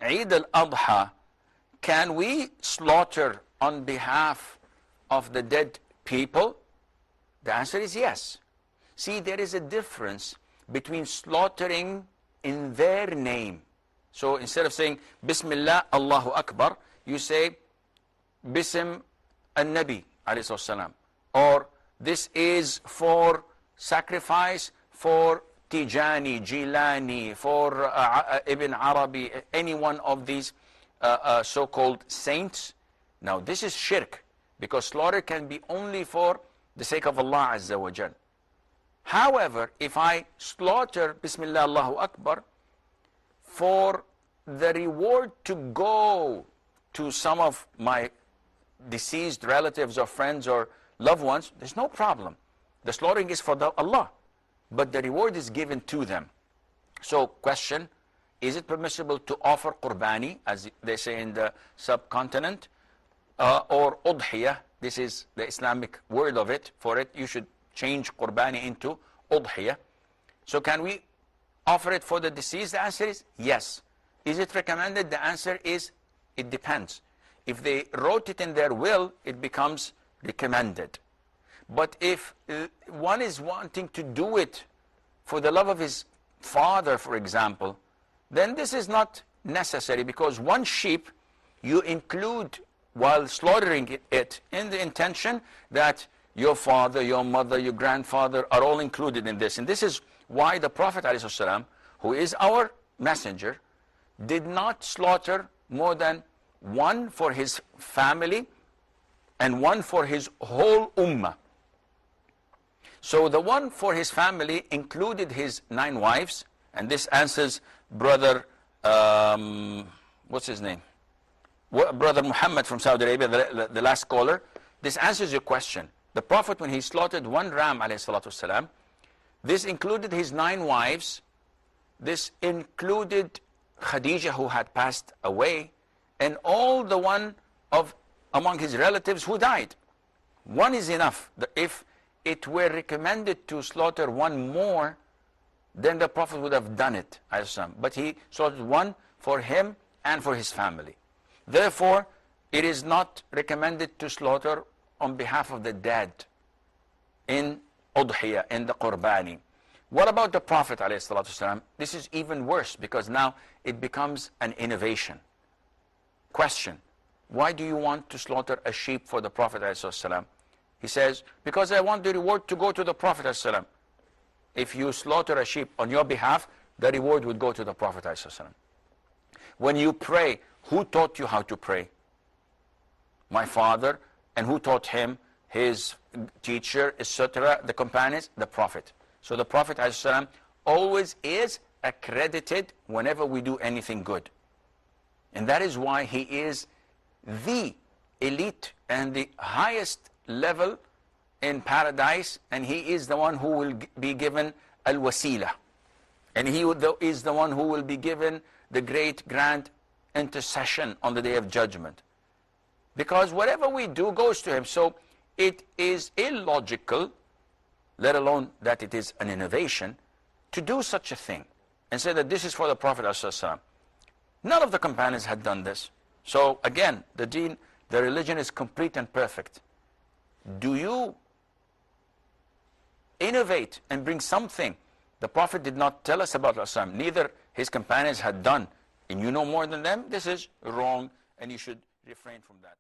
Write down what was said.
in Eid al-Adha, can we slaughter on behalf of the dead people? The answer is yes. See, there is a difference between slaughtering in their name. So instead of saying Bismillah, Allahu Akbar, you say Bism al-Nabi alayhi salam, or this is for sacrifice for Tijani, Jilani, for Ibn Arabi, any one of these so-called saints. Now this is shirk, because slaughter can be only for the sake of Allah Azza wa Jal. However, if I slaughter Bismillah Allahu Akbar for the reward to go to some of my deceased relatives or friends or loved ones, there's no problem. The slaughtering is for Allah, but the reward is given to them. So question, is it permissible to offer qurbani, as they say in the subcontinent, or udhiyah? This is the Islamic word of it. For it, you should change qurbani into udhiyah. So can we offer it for the deceased? The answer is yes. Is it recommended? The answer is it depends. If they wrote it in their will, it becomes recommended. But if one is wanting to do it for the love of his father, for example, then this is not necessary, because one sheep you include while slaughtering it in the intention that your father, your mother, your grandfather are all included in this. And this is why the Prophet ﷺ, who is our messenger, did not slaughter more than one for his family and one for his whole ummah. So the one for his family included his 9 wives, and this answers brother, what's his name? Brother Muhammad from Saudi Arabia, the last caller. This answers your question. The Prophet, when he slaughtered 1 ram, ﷺ, this included his 9 wives, this included Khadijah, who had passed away, and all the one of among his relatives who died. One is enough. If it were recommended to slaughter 1 more, then the Prophet would have done it, but he slaughtered 1 for him and for his family. Therefore, it is not recommended to slaughter on behalf of the dead in udhiyah, in the qurbani. What about the Prophet ﷺ? This is even worse, because now it becomes an innovation. Question, why do you want to slaughter a sheep for the Prophet ﷺ? He says, because I want the reward to go to the Prophet ﷺ. If you slaughter a sheep on your behalf, the reward would go to the Prophet ﷺ. When you pray, who taught you how to pray? My father. And who taught him? His teacher, etc., the companions, the Prophet. So the Prophet ﷺ always is accredited whenever we do anything good. And that is why he is the elite and the highest level in paradise, and he is the one who will be given al-wasila. And he is the one who will be given the great grand intercession on the Day of Judgment. Because whatever we do goes to him. So it is illogical, let alone that it is an innovation, to do such a thing and say that this is for the Prophet ﷺ. None of the companions had done this. So again, the deen, the religion is complete and perfect. Do you innovate and bring something the Prophet did not tell us about ﷺ, neither his companions had done, and you know more than them? This is wrong, and you should refrain from that.